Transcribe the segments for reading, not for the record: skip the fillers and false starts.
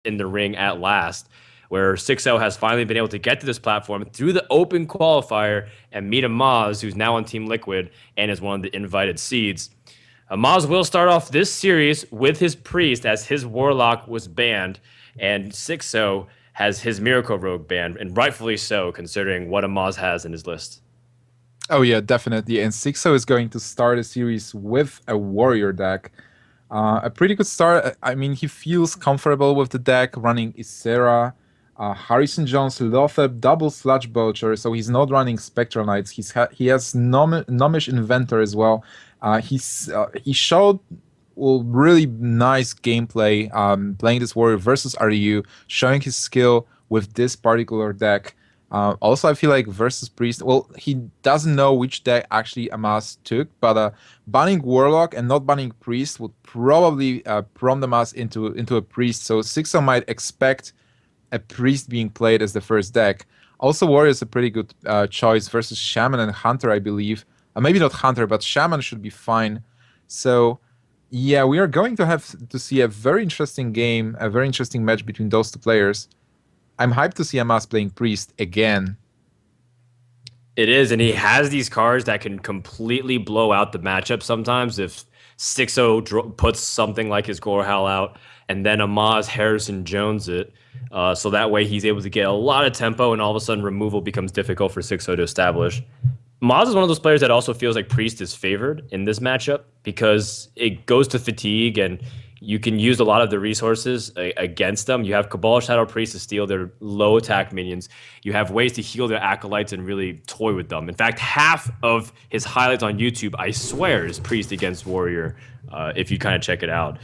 in the ring at last, where Xixo has finally been able to get to this platform through the open qualifier and meet Amaz, who's now on Team Liquid and is one of the invited seeds. Amaz will start off this series with his Priest as his Warlock was banned, and Xixo has his Miracle Rogue banned, and rightfully so, considering what Amaz has in his list. Oh yeah, definitely. And Xixo is going to start a series with a warrior deck. A pretty good start. I mean, he feels comfortable with the deck, running Ysera, Harrison Jones, Lothep, double Sludge Belcher, so he's not running Spectral Knights. He has Gnomish Inventor as well. He showed really nice gameplay playing this warrior versus RU, showing his skill with this particular deck. Also, I feel like versus Priest, well, he doesn't know which deck actually Amaz took, but banning Warlock and not banning Priest would probably prompt Amaz into a Priest, so Xixo might expect a Priest being played as the first deck. Also, Warrior is a pretty good choice versus Shaman and Hunter, I believe. Maybe not Hunter, but Shaman should be fine. So, yeah, we are going to have to see a very interesting game, a very interesting match between those two players. I'm hyped to see Amaz playing Priest again. It is, and he has these cards that can completely blow out the matchup sometimes if Xixo puts something like his Gorehowl out, and then Amaz Harrison Jones it. So that way he's able to get a lot of tempo, and all of a sudden removal becomes difficult for Xixo to establish. Amaz is one of those players that also feels like Priest is favored in this matchup because it goes to fatigue, and you can use a lot of the resources against them. You have Cabal Shadow Priest to steal their low attack minions. You have ways to heal their acolytes and really toy with them. In fact, half of his highlights on YouTube, I swear, is Priest against Warrior. If you kind of check it out,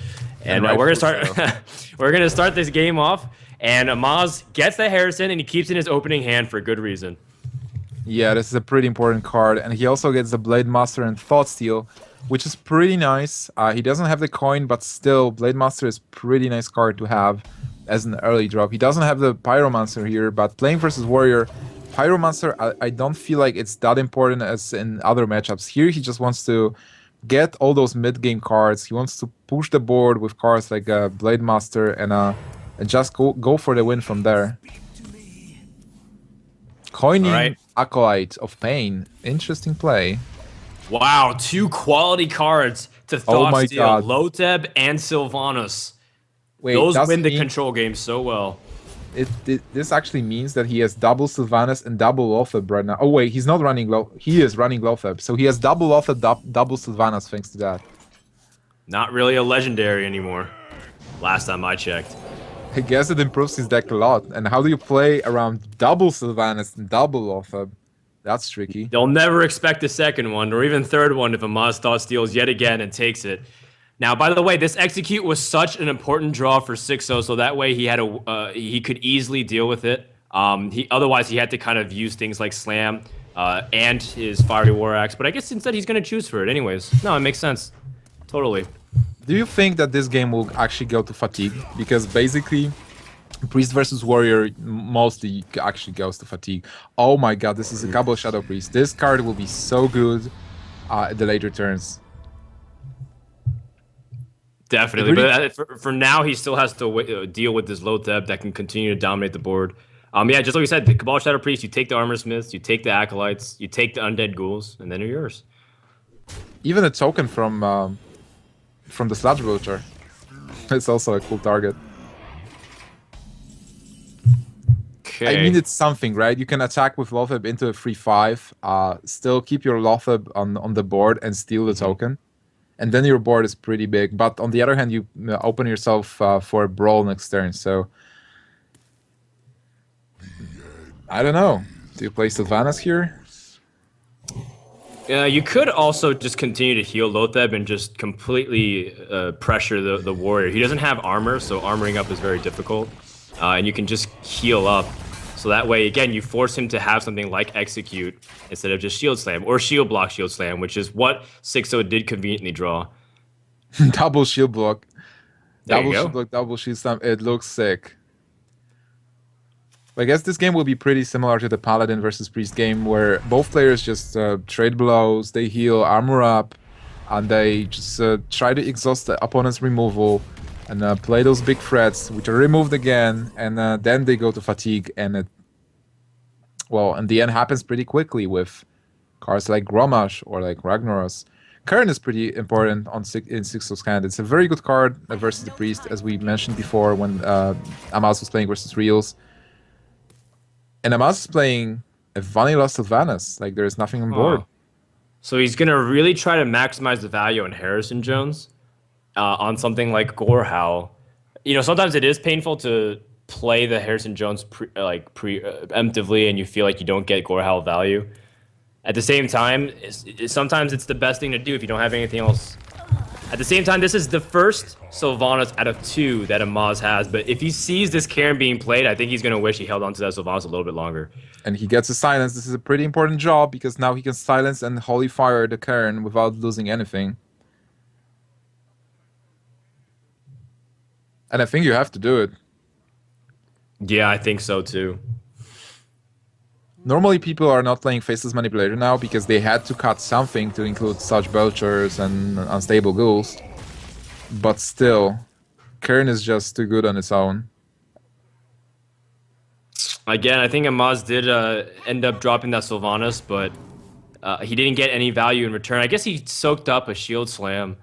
and we're gonna start. We're gonna start this game off, and Amaz gets the Harrison, and he keeps in his opening hand for good reason. Yeah, this is a pretty important card, and he also gets the Blade Master and Thought Steal, which is pretty nice. He doesn't have the coin, but still, Blade Master is pretty nice card to have as an early drop. He doesn't have the Pyromancer here, but playing versus Warrior, Pyromancer, I don't feel like it's that important as in other matchups. Here, he just wants to get all those mid-game cards. He wants to push the board with cards like Blade Master and just go for the win from there. Coining Acolyte of Pain. Interesting play. Wow, 2 quality cards to Thought Steal, Lothep and Sylvanas. Wait, those win the control game so well. This actually means that he has double Sylvanas and double Lothep right now. Oh wait, he's not running he is running Lothep. So he has double Lothep, double Sylvanas thanks to that. Not really a legendary anymore. Last time I checked. I guess it improves his deck a lot. And how do you play around double Sylvanas and double Lothep? That's tricky. They'll never expect a second one or even third one if Amaz Thought steals yet again and takes it. Now, by the way, this execute was such an important draw for Xixo, so that way he could easily deal with it. Otherwise, he had to kind of use things like Slam and his Fiery War Axe. But I guess instead he's going to choose for it anyways. No, it makes sense. Totally. Do you think that this game will actually go to fatigue? Because basically, Priest versus Warrior mostly actually goes to fatigue. Oh my god, this is a Cabal Shadow Priest. This card will be so good at the later turns. Definitely, but for now, he still has to deal with this Lothep that can continue to dominate the board. Yeah, just like we said, the Cabal Shadow Priest, you take the Armor Smiths, you take the Acolytes, you take the Undead Ghouls, and then they're yours. Even a token from the Sludge Vulture. It's also a cool target. Okay. I mean, it's something, right? You can attack with Lothep into a 3/5, still keep your Lothep on the board and steal the token. And then your board is pretty big. But on the other hand, you open yourself for a brawl next turn. So, I don't know. Do you play Sylvanas here? You could also just continue to heal Lothep and just completely pressure the warrior. He doesn't have armor, so armoring up is very difficult. And you can just heal up. So that way, again, you force him to have something like Execute instead of just Shield Slam or Shield Block Shield Slam, which is what Xixo did conveniently draw. Double Shield Block. There double Shield Block, double Shield Slam. It looks sick. I guess this game will be pretty similar to the Paladin versus Priest game, where both players just trade blows, they heal, armor up, and they just try to exhaust the opponent's removal. and play those big threats, which are removed again, and then they go to fatigue, and in the end happens pretty quickly with cards like Grommash or like Ragnaros. Kern is pretty important in Xixo's hand. It's a very good card versus the Priest, as we mentioned before when Amaz was playing versus Reels. And Amaz is playing a vanilla Sylvanas. Like, there's nothing on board. Huh. So he's gonna really try to maximize the value on Harrison Jones on something like Gorehowl. You know, sometimes it is painful to play the Harrison Jones preemptively, and you feel like you don't get Gorehowl value. At the same time, sometimes it's the best thing to do if you don't have anything else. At the same time, this is the first Sylvanas out of 2 that Amaz has, but if he sees this Karen being played, I think he's going to wish he held on to that Sylvanas a little bit longer. And he gets a silence. This is a pretty important job because now he can silence and Holy Fire the Karen without losing anything. And I think you have to do it. Yeah, I think so too. Normally people are not playing Faceless Manipulator now because they had to cut something to include such Belchers and Unstable Ghouls. But still, Kern is just too good on its own. Again, I think Amaz did end up dropping that Sylvanas, but he didn't get any value in return. I guess he soaked up a Shield Slam.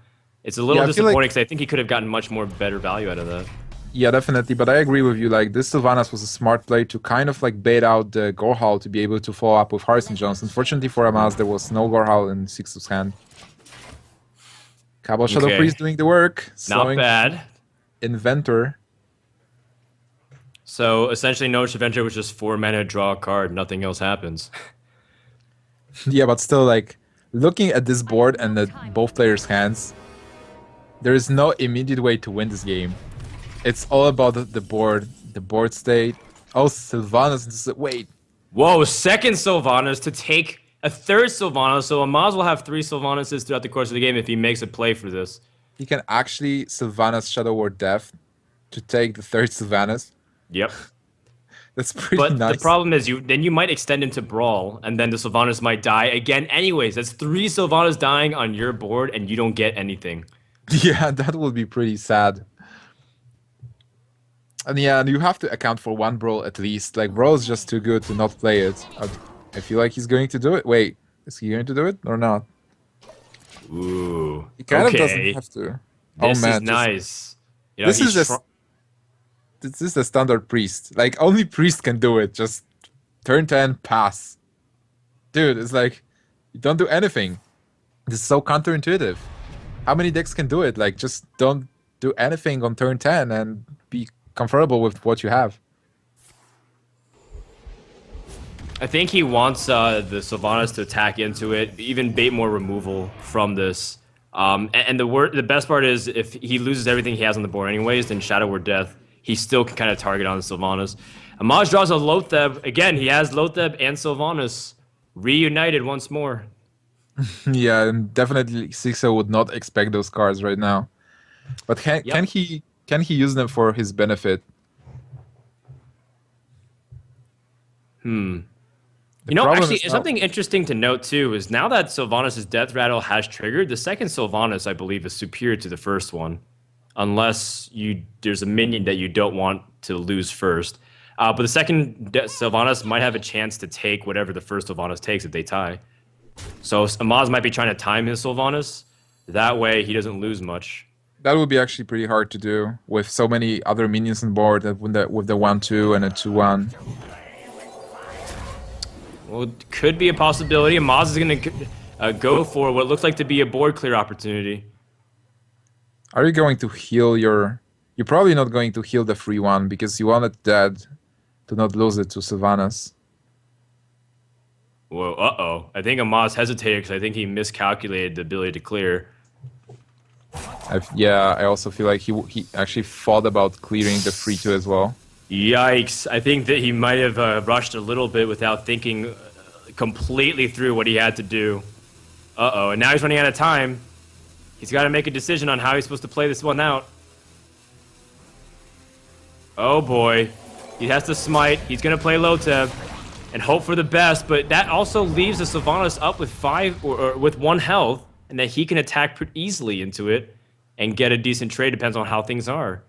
It's a little disappointing because I think he could have gotten much more better value out of that. Yeah, definitely, but I agree with you. Like, this Sylvanas was a smart play to kind of like bait out the Gorehowl to be able to follow up with Harrison Jones. Unfortunately for Amaz, there was no Gorehowl in Xixo's hand. Cabal Shadow Priest doing the work. Not bad. Inventor. So essentially, Notice Adventure was just 4 mana, draw a card, nothing else happens. Yeah, but still, like, looking at this board and at both players' hands, there is no immediate way to win this game. It's all about the board state. Oh, Sylvanas, wait. Whoa, second Sylvanas to take a third Sylvanas, so Amaz will have 3 Sylvanases throughout the course of the game if he makes a play for this. He can actually Sylvanas Shadow Word Death to take the third Sylvanas. Yep. That's pretty nice. But the problem is then you might extend into Brawl, and then the Sylvanas might die again anyways. That's 3 Sylvanas dying on your board, and you don't get anything. Yeah, that would be pretty sad. And yeah, you have to account for 1 Brawl at least. Like, Brawl is just too good to not play it. I feel like he's going to do it. Wait, is he going to do it or not? Ooh. He kind of doesn't have to. This is nice. You know, this is the standard Priest. Like, only Priest can do it. Just turn 10, pass. Dude, it's like, you don't do anything. This is so counterintuitive. How many decks can do it? Like, just don't do anything on turn 10 and be comfortable with what you have. I think he wants the Sylvanas to attack into it, even bait more removal from this. And the best part is if he loses everything he has on the board anyways, then Shadow Word Death, he still can kind of target on the Sylvanas. Amaz draws a Lotheb. Again, he has Lotheb and Sylvanas reunited once more. Yeah, and definitely Xixo would not expect those cards right now. But can he use them for his benefit? You know, actually, something interesting to note, too, is now that Sylvanas' Death Rattle has triggered, the second Sylvanas, I believe, is superior to the first one. Unless there's a minion that you don't want to lose first. But the second Sylvanas might have a chance to take whatever the first Sylvanas takes if they tie. So Amaz might be trying to time his Sylvanas. That way, he doesn't lose much. That would be actually pretty hard to do with so many other minions on board with the 1/2 and a 2/1. Well, it could be a possibility. Amaz is going to go for what looks like to be a board clear opportunity. Are you going to heal your... You're probably not going to heal the free one because you want it dead to not lose it to Sylvanas. Whoa, uh-oh. I think Amaz hesitated because I think he miscalculated the ability to clear. I also feel like he actually thought about clearing the 3/2 as well. Yikes. I think that he might have rushed a little bit without thinking completely through what he had to do. Uh-oh, and now he's running out of time. He's got to make a decision on how he's supposed to play this one out. Oh boy. He has to smite. He's going to play Loteb and hope for the best, but that also leaves the Sylvanas up with 5 or with 1 health, and that he can attack pretty easily into it. and get a decent trade. Depends on how things are.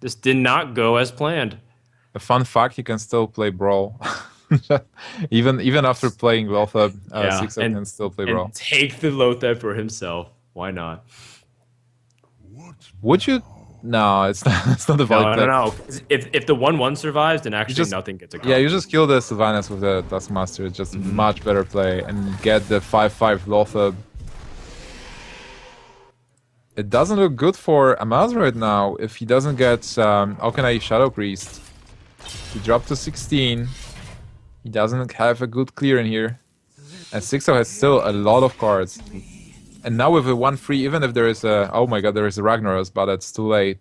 This did not go as planned. A fun fact: you can still play Brawl, even after playing Lothar. Yeah, Xixo can still play and Brawl. take the Lothar for himself. Why not? Would you? No, it's not. It's not a valid No, no, play. no. If the 1-1 survives, then You actually just nothing gets Yeah, you accomplished. just kill the Sylvanas with the Taskmaster. It's just much better play and get the 5/5 Lothar. It doesn't look good for Amaz right now if he doesn't get Auchenai Shadow Priest. He dropped to 16. He doesn't have a good clear in here. And Xixo has still a lot of cards. And now with a 1-3, even if there is a... Oh my god, there is a Ragnaros, but it's too late.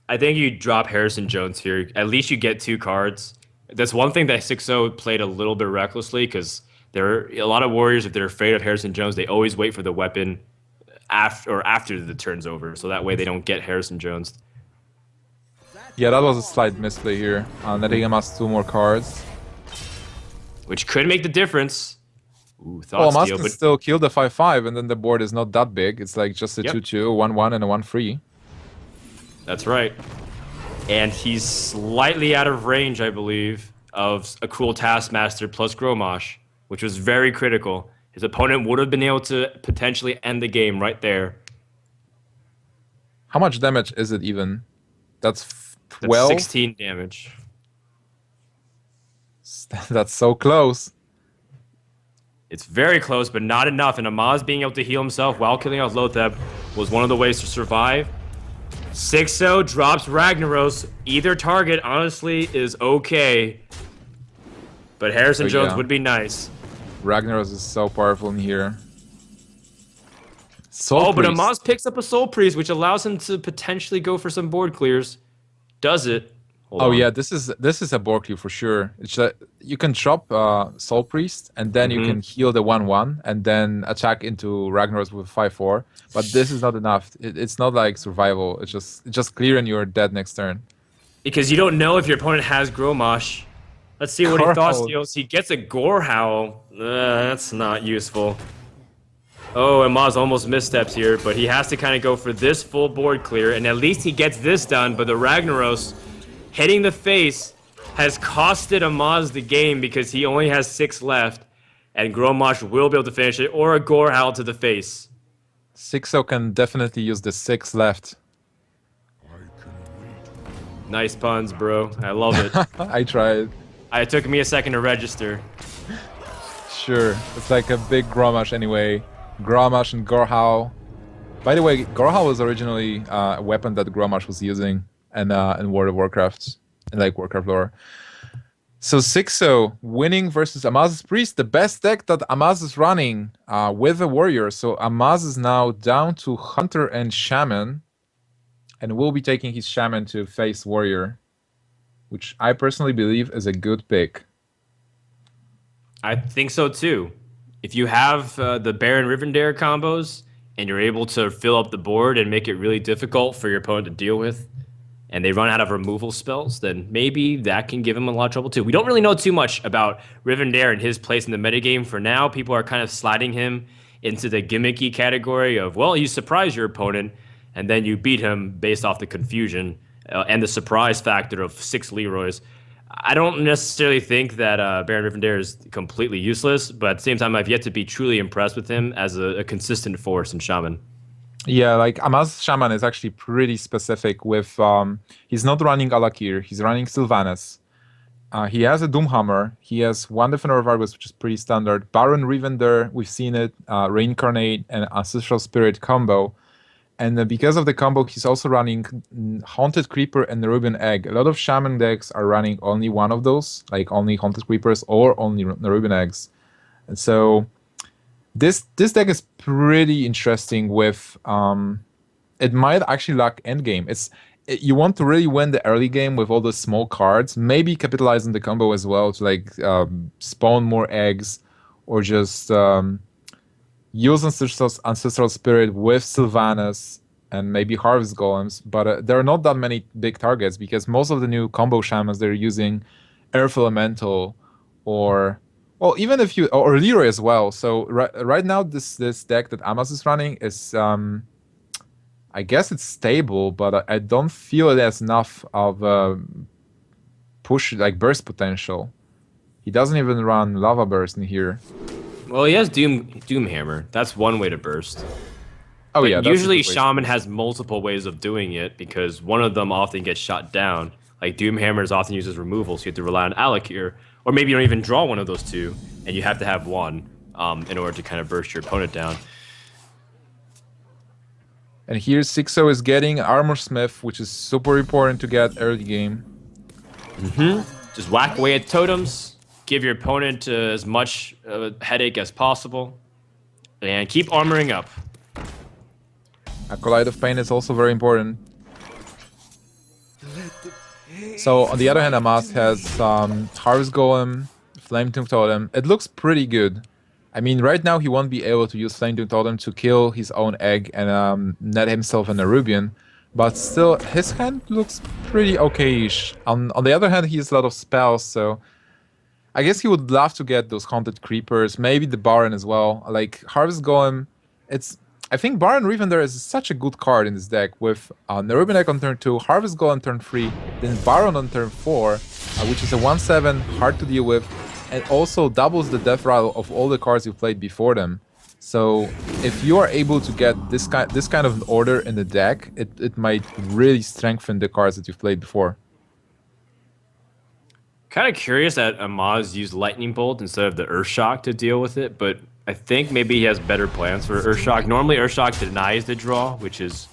I think you drop Harrison Jones here. At least you get 2 cards. That's one thing that Xixo played a little bit recklessly because there are a lot of warriors, if they're afraid of Harrison Jones, they always wait for the weapon after the turn's over, so that way they don't get Harrison Jones. Yeah, that was a slight misplay here. Netting Amaz 2 more cards. Which could make the difference. Ooh, Well, thought Amaz steal, can but still kill the 5/5, and then the board is not that big. It's like just a yep, 2/2, 1/1, and a 1/3. that's right. And he's slightly out of range, I believe, of a Cruel Taskmaster plus Gromosh, which was very critical. His opponent would have been able to potentially end the game right there. How much damage is it even? That's That's 12? 16 damage. That's so close. It's very close, but not enough. And Amaz being able to heal himself while killing out Lotheb was one of the ways to survive. Xixo drops Ragnaros. Either target, honestly, is okay. But Harrison Oh, Jones yeah. would be nice. Ragnaros is so powerful in here. Soul Oh, but Priest. Amaz picks up a Soul Priest, which allows him to potentially go for some board clears. Does it? Hold Oh on. yeah, this is a board cue for sure. It's you can drop Soul Priest and then you can heal the 1/1 and then attack into Ragnaros with 5/4. But this is not enough. It's not like survival. It's just clear and you're dead next turn. Because you don't know if your opponent has Gromosh. Let's see what he Gore thought Howl. steals. He gets a Gore Howl. That's not useful. Oh, and Maz almost missteps here, but he has to kind of go for this full board clear, and at least he gets this done, but the Ragnaros hitting the face has costed Amaz the game because he only has 6 left, and Gromosh will be able to finish it, or a Gore Howl to the face. Xixo can definitely use the 6 left. Nice puns, bro. I love it. I tried. It took me a second to register. Sure. It's like a big Gromosh anyway. Gromosh and Gorehowl. By the way, Gorehowl was originally a weapon that Gromosh was using in World of Warcraft, in like Warcraft lore. So Xixo winning versus Amaz's Priest, the best deck that Amaz is running with a warrior. So Amaz is now down to Hunter and Shaman, and will be taking his Shaman to face Warrior, which I personally believe is a good pick. I think so too. If you have the Baron Rivendare combos and you're able to fill up the board and make it really difficult for your opponent to deal with, and they run out of removal spells, then maybe that can give him a lot of trouble too. We don't really know too much about Rivendare and his place in the metagame for now. People are kind of sliding him into the gimmicky category of, well, you surprise your opponent and then you beat him based off the confusion and the surprise factor of 6 Leroys. I don't necessarily think that Baron Rivendare is completely useless, but at the same time, I've yet to be truly impressed with him as a consistent force in Shaman. Yeah, like Amaz Shaman is actually pretty specific with he's not running Alakir, he's running Sylvanas. He has a Doomhammer, he has one Defender of Argus, which is pretty standard. Baron Rivendare, we've seen it, Reincarnate and Ancestral Spirit combo. And because of the combo, he's also running Haunted Creeper and Nerubian Egg. A lot of Shaman decks are running only one of those, like only Haunted Creepers or only Nerubian Eggs. And so this deck is pretty interesting with it might actually lack endgame. You want to really win the early game with all the small cards, maybe capitalize on the combo as well to like spawn more eggs or just use Ancestral Spirit with Sylvanas and maybe Harvest Golems, but there are not that many big targets because most of the new combo Shamans, they're using Earth Elemental or Well, even if you or Leroy as well. So right now, this deck that Amaz is running is I guess it's stable, but I don't feel it has enough of push like burst potential. He doesn't even run lava burst in here. Well, he has Doom Hammer. That's one way to burst. Oh yeah, But that's a usually good way to Shaman burst. has multiple ways of doing it because one of them often gets shot down. Like Doom Hammer is often used as removal, so you have to rely on Alec here. Or maybe you don't even draw one of those two, and you have to have one in order to kind of burst your opponent down. And here Xixo is getting Armor Smith, which is super important to get early game. Just whack away at totems, give your opponent as much headache as possible, and keep armoring up. Acolyte of Pain is also very important. So on the other hand, Amaz has Harvest Golem, Flame Tomb Totem. It looks pretty good. I mean, right now he won't be able to use Flame Tomb Totem to kill his own egg and net himself an Arubian, but still his hand looks pretty okay-ish. On the other hand, he has a lot of spells, so I guess he would love to get those Haunted Creepers, maybe the Baron as well. Like Harvest Golem, I think Baron Revender is such a good card in this deck with Nerubian Egg on turn 2, Harvest Golem on turn 3, then Baron on turn 4, which is a 1/7, hard to deal with, and also doubles the death rattle of all the cards you played before them. So if you are able to get this kind of an order in the deck, it might really strengthen the cards that you've played before. Kind of curious that Amaz used Lightning Bolt instead of the Earth Shock to deal with it, but I think maybe he has better plans for Earth Shock. Normally, Earth Shock denies the draw, which is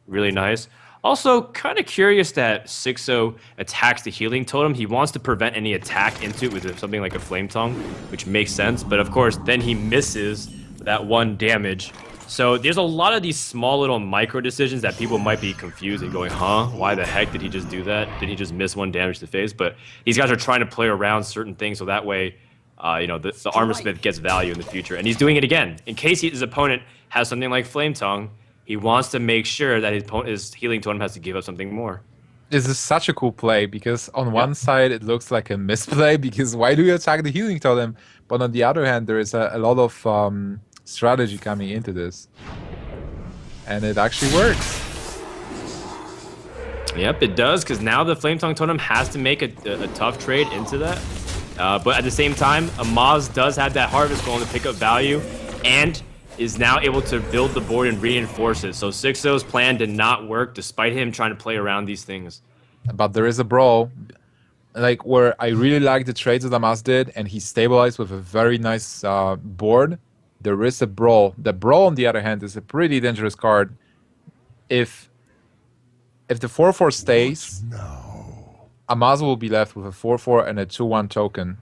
really nice. Also, kind of curious that Xixo attacks the Healing Totem. He wants to prevent any attack into it with something like a Flame Tongue, which makes sense. But of course, then he misses that one damage. So there's a lot of these small little micro decisions that people might be confused and going, huh? Why the heck did he just do that? Did he just miss one damage to the face? But these guys are trying to play around certain things so that way, the Armor Smith gets value in the future. And he's doing it again. In case his opponent has something like Flame Tongue, he wants to make sure that his Healing Totem has to give up something more. This is such a cool play because on one side it looks like a misplay because why do you attack the Healing Totem? But on the other hand, there is a lot of strategy coming into this. And it actually works. Yep, it does, because now the Flame Tongue Totem has to make a tough trade into that. But at the same time, Amaz does have that Harvest Golem to pick up value and is now able to build the board and reinforce it. So Xixo's plan did not work despite him trying to play around these things. But there is a brawl, like where I really like the trades that Amaz did, and he stabilized with a very nice board. There is a brawl. The brawl, on the other hand, is a pretty dangerous card. If the 4/4 stays, Amaz will be left with a 4/4 and a 2/1 token.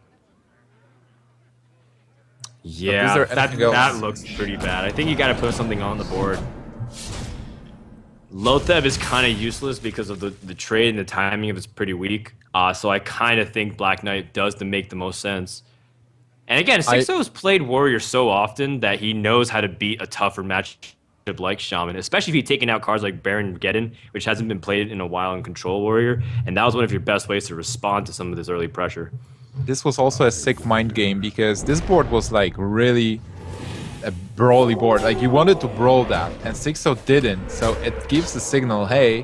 Yeah, that looks pretty bad. I think you got to put something on the board. Lotheb is kind of useless because of the trade and the timing of it's pretty weak. So I kind of think Black Knight does make the most sense. And again, Xixo has played Warrior so often that he knows how to beat a tougher matchup like Shaman, especially if you've taken out cards like Baron Geddon, which hasn't been played in a while in Control Warrior. And that was one of your best ways to respond to some of this early pressure. This was also a sick mind game because this board was like really a brawly board. Like you wanted to brawl that, and Xixo didn't. So it gives the signal, hey,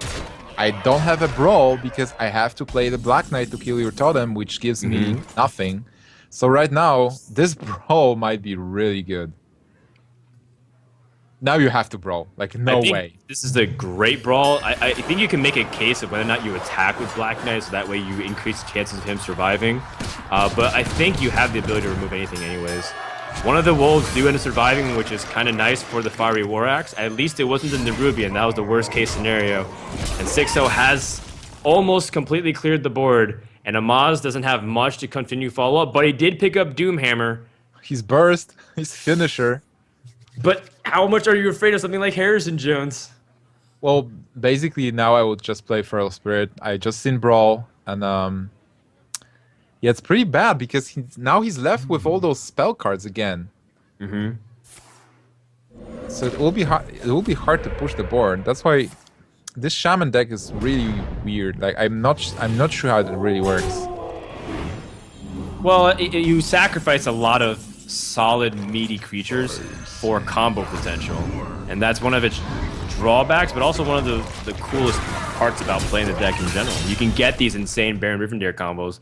I don't have a brawl because I have to play the Black Knight to kill your totem, which gives me nothing. So right now, this brawl might be really good. Now you have to brawl. Like, no way. This is a great brawl. I think you can make a case of whether or not you attack with Black Knight, so that way you increase the chances of him surviving. But I think you have the ability to remove anything anyways. One of the wolves do end up surviving, which is kind of nice for the Fiery War Axe. At least it wasn't the Nerubian. That was the worst case scenario. And Xixo has almost completely cleared the board. And Amaz doesn't have much to continue follow-up, but he did pick up Doomhammer. His burst, his finisher. But how much are you afraid of something like Harrison Jones? Well, basically now I would just play Feral Spirit. I just seen Brawl, and yeah, it's pretty bad because now he's left with all those spell cards again. So it will be hard. It will be hard to push the board. That's why this Shaman deck is really weird. Like I'm not sure how it really works. Well, you sacrifice a lot of solid, meaty creatures for combo potential, and that's one of its drawbacks, but also one of the coolest parts about playing the deck in general. You can get these insane Baron Rivendare combos,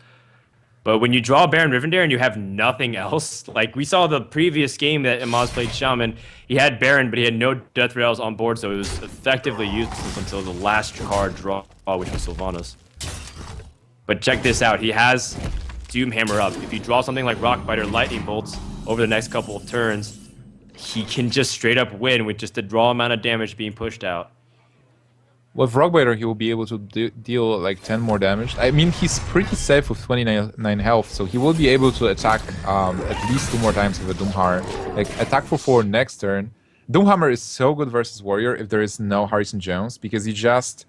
but when you draw Baron Rivendare and you have nothing else, like we saw the previous game that Amaz played Shaman, he had Baron, but he had no Death Rails on board, so it was effectively useless until the last card draw, which was Sylvanas. But check this out, he has Doomhammer up. If you draw something like Rockbiter Lightning Bolts over the next couple of turns, he can just straight up win with just the draw amount of damage being pushed out. With Rockbiter, he will be able to deal like 10 more damage. I mean, he's pretty safe with 29 health, so he will be able to attack at least 2 more times with a Doomhammer. Like, attack for 4 next turn. Doomhammer is so good versus Warrior if there is no Harrison Jones, because you just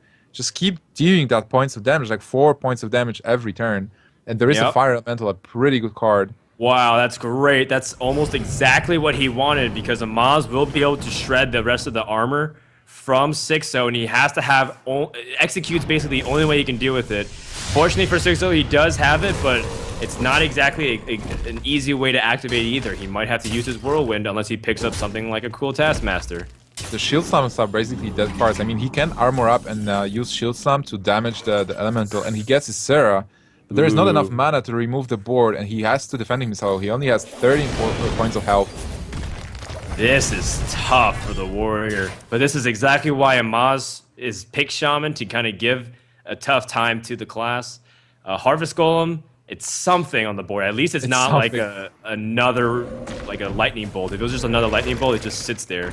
keep dealing that points of damage, like 4 points of damage every turn. And there is a Fire Elemental, a pretty good card. Wow, that's great. That's almost exactly what he wanted, because Amaz will be able to shred the rest of the armor from Xixo, and he has to have executes basically the only way he can deal with it. Fortunately for Xixo, he does have it, but it's not exactly an easy way to activate either. He might have to use his Whirlwind unless he picks up something like a Cruel Taskmaster. The Shield Slams are basically dead cards. I mean, he can armor up and use Shield Slam to damage the Elemental, and he gets his Serra, but there is not enough mana to remove the board, and he has to defend himself. He only has 13 points of health. This is tough for the Warrior, but this is exactly why Amaz is pick Shaman, to kind of give a tough time to the class. Harvest Golem, it's something on the board. At least it's not something. Like another Lightning Bolt. If it was just another Lightning Bolt, it just sits there.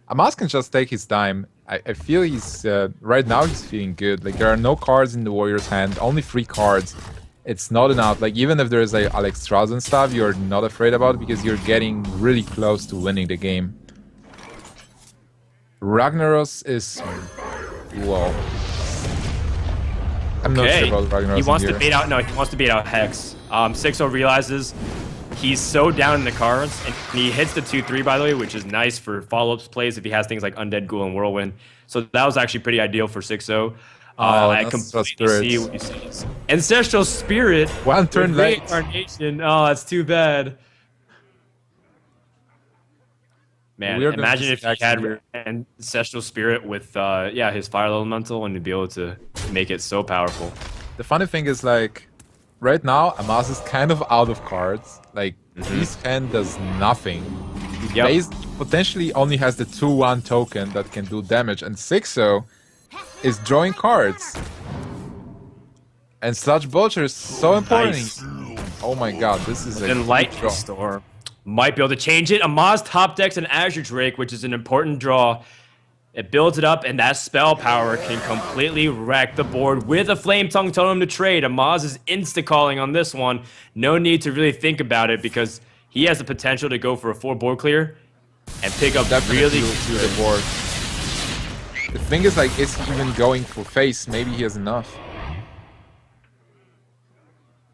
Amaz can just take his time. I feel he's right now he's feeling good. Like, there are no cards in the Warrior's hand, only 3 cards. It's not enough. Like, even if there is like Alex Strauss and stuff, you're not afraid about it because you're getting really close to winning the game. Ragnaros is whoa. I'm not sure about Ragnaros. He wants to bait out. No, he wants to bait out Hex. Xixo realizes he's so down in the cards, and he hits the 2/3, by the way, which is nice for follow-ups plays if he has things like Undead Ghoul and Whirlwind. So that was actually pretty ideal for Xixo. I completely see what you said. Ancestral Spirit. One turn late. Reincarnation. Oh, that's too bad. Man, imagine if he had Ancestral Spirit with his Fire Elemental, and to be able to make it so powerful. The funny thing is, like, right now, Amaz is kind of out of cards. Like, his hand does nothing. He potentially only has the 2/1 token that can do damage, and Xixo is drawing cards. And Sludge Vulture is so important. Nice. Oh my god, this is a Lightning Storm. Might be able to change it. Amaz top decks an Azure Drake, which is an important draw. It builds it up, and that spell power can completely wreck the board with a Flame Tongue Totem to trade. Amaz is insta-calling on this one. No need to really think about it, because he has the potential to go for a 4 board clear and pick up really to the board. The thing is, like, is he even going for face? Maybe he has enough.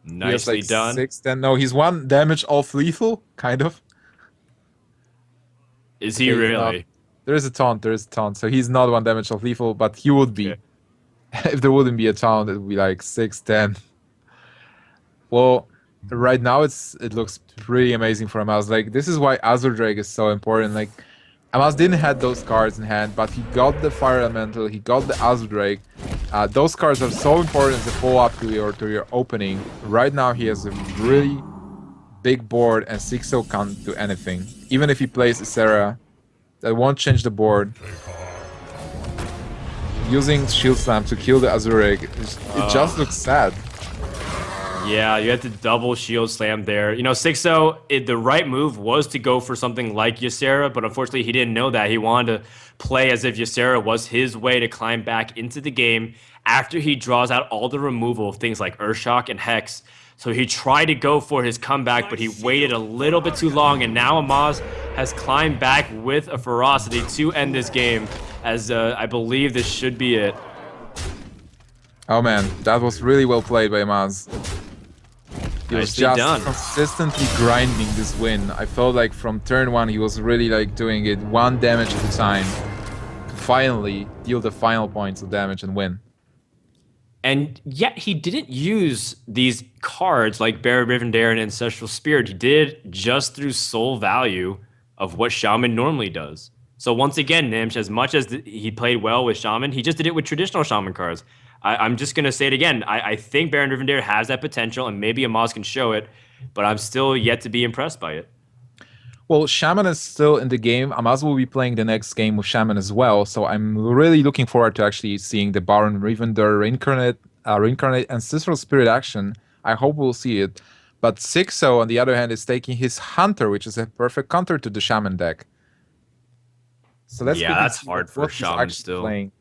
Nicely he has, like, done. 6, 10. No, he's 1 damage off lethal, kind of. Is he really? There is a taunt, so he's not 1 damage off lethal, but he would be. Okay. If there wouldn't be a taunt, it would be like 6, 10. Well, right now it looks pretty amazing for Amaz. Like, this is why Azure Drake is so important. Like, Amaz didn't have those cards in hand, but he got the Fire Elemental, he got the Azure Drake. Those cards are so important as a follow-up to your opening. Right now he has a really big board, and Xixo can't do anything. Even if he plays Ysera, that won't change the board. Using Shield Slam to kill the Azure Drake, it just looks sad. Yeah, you had to double Shield Slam there. You know, Xixo, the right move was to go for something like Ysera, but unfortunately he didn't know that. He wanted to play as if Ysera was his way to climb back into the game after he draws out all the removal of things like Earthshock and Hex. So he tried to go for his comeback, but he waited a little bit too long, and now Amaz has climbed back with a ferocity to end this game, as I believe this should be it. Oh man, that was really well played by Amaz. He was just consistently grinding this win. I felt like from turn 1 he was really like doing it 1 damage at a time to finally deal the final points of damage and win. And yet he didn't use these cards like Bear Rivendare and Ancestral Spirit. He did it just through soul value of what Shaman normally does. So once again, Nimsh, as much as he played well with Shaman, he just did it with traditional Shaman cards. I'm just gonna say it again. I think Baron Rivendare has that potential, and maybe Amaz can show it, but I'm still yet to be impressed by it. Well, Shaman is still in the game. Amaz will be playing the next game with Shaman as well. So I'm really looking forward to actually seeing the Baron Rivendare reincarnate Ancestral Spirit action. I hope we'll see it. But Xixo, on the other hand, is taking his Hunter, which is a perfect counter to the Shaman deck. So let's Yeah, quickly that's see hard for what he's Shaman actually still. playing.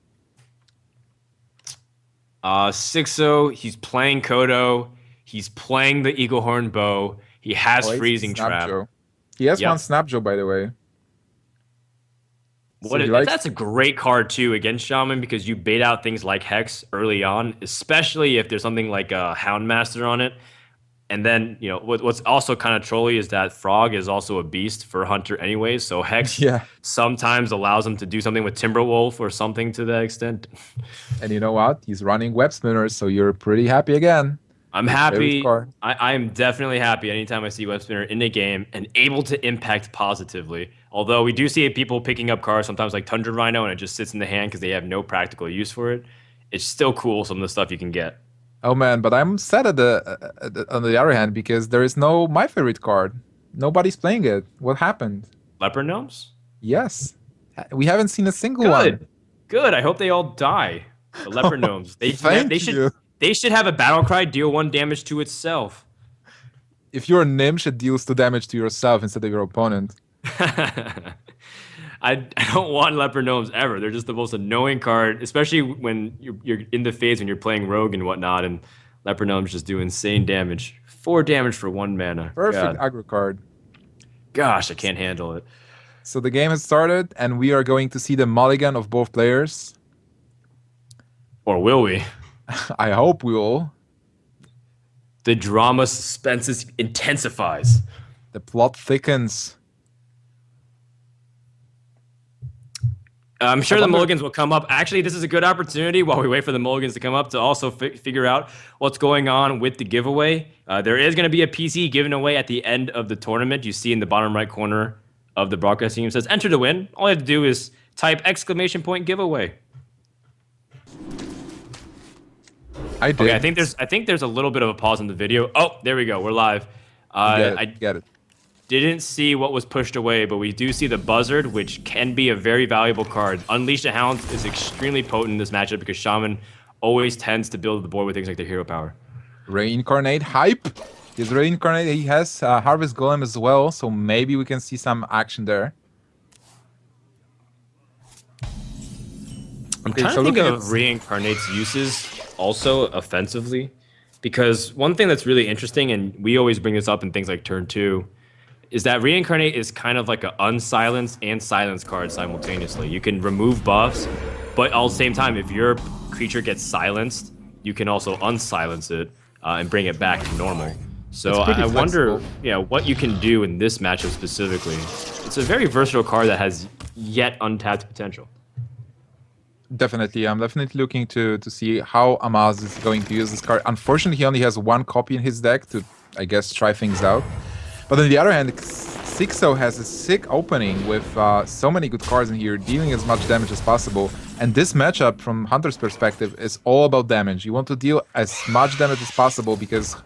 Xixo, he's playing Kodo. He's playing the Eagle Horn Bow. He has Oh, it's Freezing Trap. Snapjo. He has one Yep. Snapjo, by the way. So What he it, likes. that's a great card too against Shaman because you bait out things like Hex early on, especially if there's something like a Houndmaster on it. And then, what's also kind of trolly is that Frog is also a beast for Hunter anyways. So Hex Yeah. sometimes allows him to do something with Timberwolf or something to that extent. And you know what? He's running Web Spinners, so you're pretty happy again. I'm Your favorite happy. card. I am definitely happy anytime I see Web Spinner in a game and able to impact positively. Although we do see people picking up cards sometimes like Tundra Rhino and it just sits in the hand because they have no practical use for it. It's still cool some of the stuff you can get. Oh man, but I'm sad on the other hand because there is no my favorite card. Nobody's playing it. What happened? Leopard Gnomes? Yes, we haven't seen a single one. Good. Good. I hope they all die. The Leopard Gnomes. They Thank should you. they should have a battle cry deal 1 damage to itself. If you're a Nimsh, it deals 2 damage to yourself instead of your opponent. I don't want leopard gnomes ever. They're just the most annoying card, especially when you're in the phase when you're playing rogue and whatnot, and leopard gnomes just do insane damage. 4 damage for 1 mana. Perfect God. aggro card. Gosh, I can't handle it. So the game has started, and we are going to see the mulligan of both players. Or will we? I hope we will. The drama suspense intensifies. The plot thickens. I'm sure I the wonder- mulligans will come up. Actually, this is a good opportunity while we wait for the mulligans to come up to also figure out what's going on with the giveaway. There is going to be a PC given away at the end of the tournament. You see in the bottom right corner of the broadcasting team, it says enter to win. All you have to do is type !giveaway. I did. Okay, I think there's a little bit of a pause in the video. Oh, there we go. We're live. I Get it. didn't see what was pushed away, but we do see the Buzzard, which can be a very valuable card. Unleash the Hound is extremely potent in this matchup because Shaman always tends to build the board with things like their hero power. Reincarnate hype. His reincarnate. He has Harvest Golem as well, so maybe we can see some action there. I'm Okay, trying so to think looking of at- Reincarnate's uses also offensively, because one thing that's really interesting, and we always bring this up in things like turn 2, is that Reincarnate is kind of like an unsilenced and silenced card simultaneously. You can remove buffs, but at the same time, if your creature gets silenced, you can also unsilence it and bring it back to normal. So It's pretty I wonder, flexible. what you can do in this matchup specifically. It's a very versatile card that has yet untapped potential. Definitely, I'm definitely looking to see how Amaz is going to use this card. Unfortunately, he only has one copy in his deck to, I guess, try things out. But on the other hand, Xixo has a sick opening with so many good cards in here, dealing as much damage as possible. And this matchup, from Hunter's perspective, is all about damage. You want to deal as much damage as possible because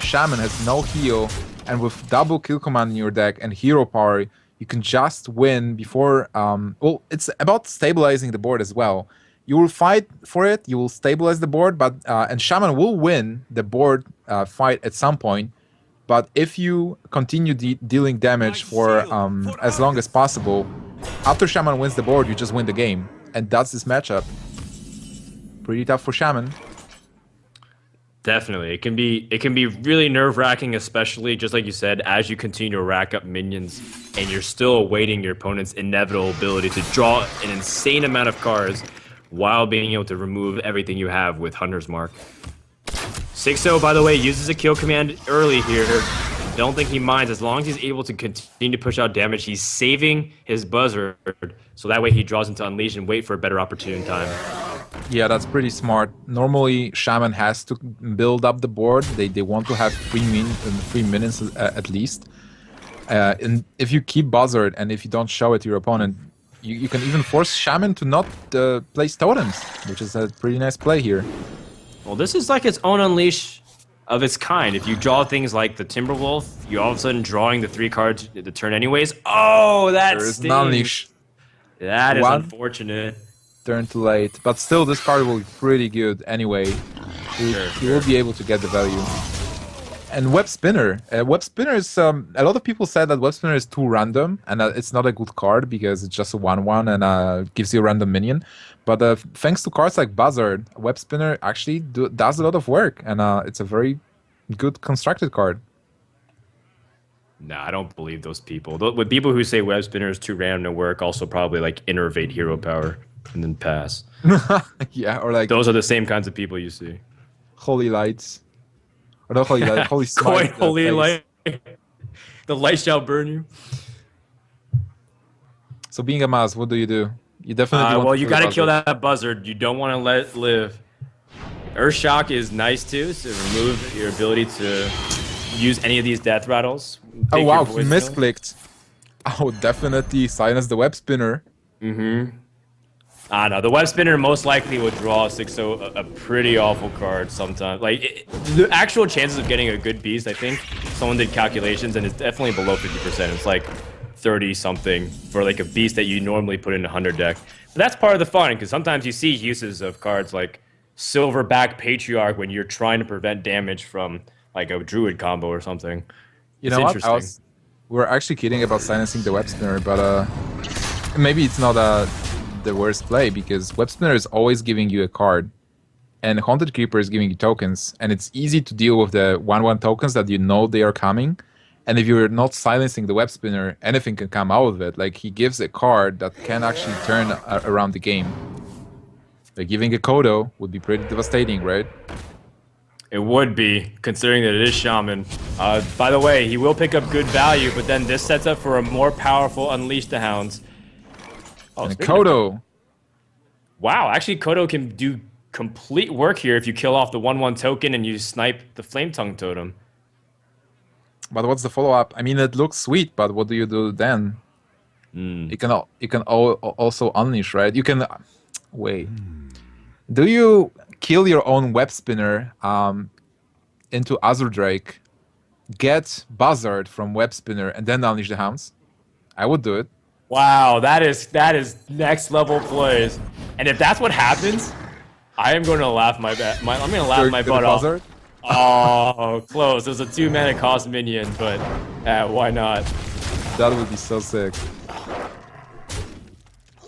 Shaman has no heal, and with double kill command in your deck and hero power, you can just win before... well, it's about stabilizing the board as well. You will fight for it, you will stabilize the board, but and Shaman will win the board fight at some point. But if you continue dealing damage for as long as possible, after Shaman wins the board, you just win the game. And that's this matchup. Pretty tough for Shaman. Definitely. It can be really nerve-wracking, especially just like you said, as you continue to rack up minions and you're still awaiting your opponent's inevitable ability to draw an insane amount of cards while being able to remove everything you have with Hunter's Mark. Xixo, by the way, uses a kill command early here. Don't think he minds. As long as he's able to continue to push out damage, he's saving his Buzzard, so that way he draws into Unleash and wait for a better opportune time. Yeah, that's pretty smart. Normally, Shaman has to build up the board. They want to have 3 minutes at least. And if you keep Buzzard and if you don't show it to your opponent, you can even force Shaman to not place totems, which is a pretty nice play here. Well, this is like its own unleash of its kind. If you draw things like the Timberwolf, you're all of a sudden drawing the 3 cards the turn anyways. Oh, that There is stings. an unleash. That is One unfortunate. turn too late, but still this card will be pretty good anyway. You will be able to get the value. And Web Spinner. Web Spinner is a lot of people said that Web Spinner is too random and it's not a good card because it's just a 1/1 and gives you a random minion. But thanks to cards like Buzzard, Web Spinner actually does a lot of work and it's a very good constructed card. Nah, I don't believe those people. With people who say Web Spinner is too random to work, also probably like innervate hero power and then pass. Yeah, or like Those are the same kinds of people you see. Holy Lights. Or not Holy Light, Holy Smite. Holy light. The light shall burn you. So being Amaz, what do? You definitely want well, to you kill got to the kill Buzzard. that Buzzard. You don't want to let it live. Earth Shock is nice too, to remove your ability to use any of these death rattles. Oh Take wow, your he voice misclicked. Oh, definitely silence the Web Spinner. No, the Web Spinner most likely would draw Xixo a pretty awful card sometimes. Like, the actual chances of getting a good beast, I think, someone did calculations, and it's definitely below 50%. It's like 30-something for like a beast that you normally put in a 100 deck. But that's part of the fun, because sometimes you see uses of cards like Silverback Patriarch when you're trying to prevent damage from like a Druid combo or something. You It's know what? interesting. We were actually kidding about silencing the Web Spinner, but maybe it's not the worst play because Web Spinner is always giving you a card, and Haunted Creeper is giving you tokens, and it's easy to deal with the 1/1 tokens that you know they are coming. And if you're not silencing the Web Spinner, anything can come out of it. Like he gives a card that can actually turn around the game. Like giving a Kodo would be pretty devastating, right? It would be, considering that it is Shaman. By the way, he will pick up good value, but then this sets up for a more powerful Unleash the Hounds. Oh, And a speaking of- Kodo. Wow, actually Kodo can do complete work here if you kill off the 1/1 token and you snipe the Flame Tongue Totem. But what's the follow-up? I mean, it looks sweet, but what do you do then? You can also unleash, right? You can wait. Do you kill your own Web Spinner into Azure Drake, get Buzzard from Web Spinner, and then unleash the Hounds? I would do it. Wow, that is next level plays. And if that's what happens, I am going to laugh I'm going to laugh my butt off. Buzzard? Oh, close. It was a 2-mana cost minion, but why not? That would be so sick.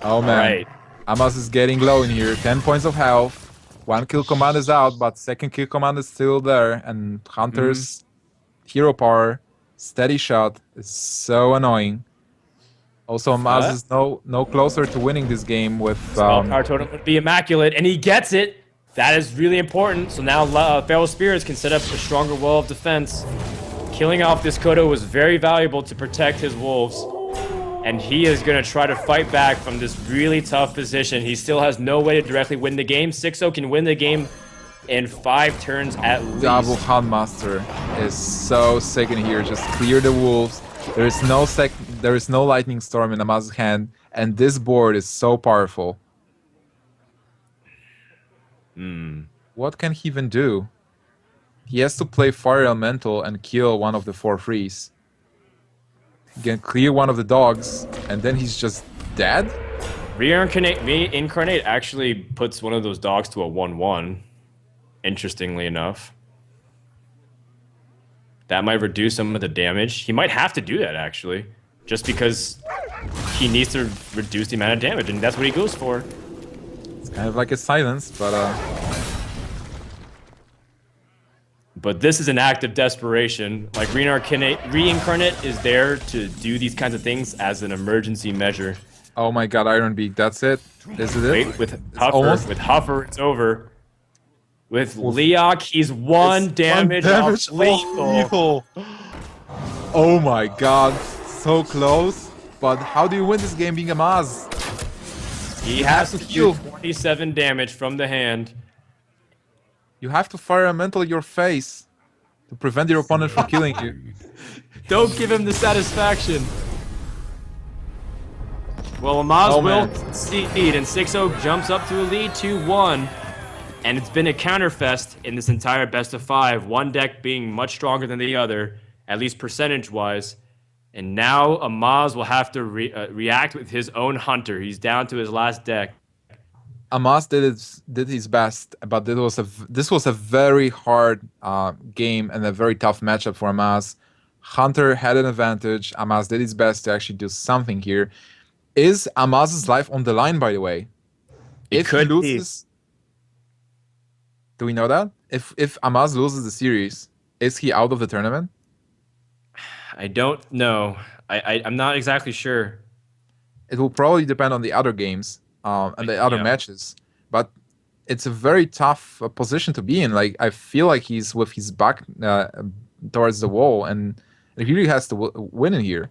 Oh man, Right. Amaz is getting low in here. 10 points of health. 1 kill command is out, but 2nd kill command is still there. And Hunter's hero power, steady shot, is so annoying. Also, Amaz is no closer to winning this game with. Spellpower Totem would be immaculate, and he gets it. That is really important. So now Feral Spirits can set up a stronger wall of defense. Killing off this Kodo was very valuable to protect his wolves. And he is going to try to fight back from this really tough position. He still has no way to directly win the game. Xixo can win the game in 5 turns at least. Double Huntmaster is so sick in here. Just clear the wolves. There is no Lightning Storm in Amaz's hand, and this board is so powerful. What can he even do? He has to play Fire Elemental and kill one of the 4 frees. He can clear one of the dogs, and then he's just dead? Reincarnate actually puts one of those dogs to a 1/1, interestingly enough. That might reduce some of the damage. He might have to do that, actually, just because he needs to reduce the amount of damage, and that's what he goes for. It's kind of like a silence, but But this is an act of desperation. Like, Reincarnate is there to do these kinds of things as an emergency measure. oh my god, Iron Beak, that's it? Is it? Wait, with almost- Huffer, it's over. With Leok, he's one damage off lethal. Oh my god, so close. But how do you win this game being Amaz? He has to heal. do 27 damage from the hand. You have to fire a mental your face to prevent your opponent from killing you. Don't give him the satisfaction. Well, Amaz will concede, and Xixo jumps up to a lead 2-1. And it's been a counterfest in this entire best of 5. One deck being much stronger than the other, at least percentage-wise. And now Amaz will have to react with his own Hunter. He's down to his last deck. Amaz did his best, but this was a very hard game and a very tough matchup for Amaz. Hunter had an advantage. Amaz did his best to actually do something here. Is Amaz's life on the line, by the way? If he loses, do we know that? If Amaz loses the series, is he out of the tournament? I don't know. I'm not exactly sure. It will probably depend on the other games and the other matches. But it's a very tough position to be in. Like, I feel like he's with his back towards the wall, and he really has to win in here.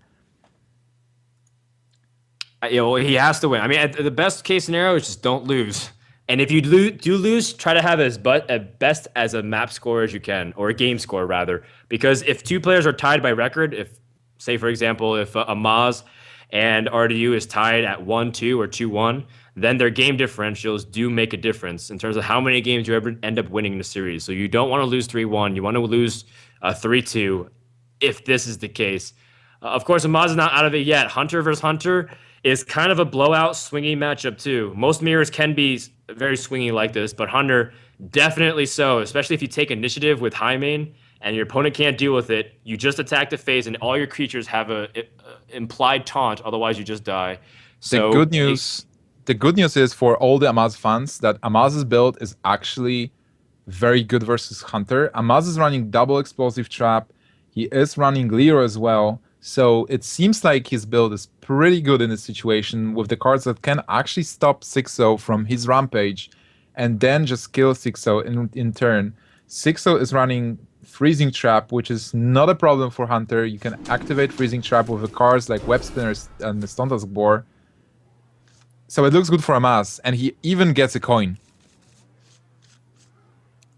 Well, he has to win. I mean, the best case scenario is just don't lose. And if you do lose, try to have as best as a map score as you can, or a game score rather. Because if two players are tied by record, if say for example, if Amaz and RDU is tied at 1-2 or 2-1, then their game differentials do make a difference in terms of how many games you ever end up winning in a series. So you don't want to lose 3-1. You want to lose 3-2 if this is the case. Of course, Amaz is not out of it yet. Hunter versus Hunter is kind of a blowout swingy matchup too. Most mirrors can be very swingy like this, but Hunter definitely so, especially if you take initiative with high main and your opponent can't deal with it. You just attack the face and all your creatures have a implied taunt, otherwise you just die. So the good news is for all the Amaz fans that Amaz's build is actually very good versus Hunter. Amaz is running double explosive trap. He is running Leo as well. So it seems like his build is pretty good in this situation with the cards that can actually stop Xixo from his rampage and then just kill Xixo in turn. Xixo is running Freezing Trap, which is not a problem for Hunter. You can activate Freezing Trap with the cards like Web Spinners and the Stone Tusk Boar. So it looks good for Amaz, and he even gets a coin.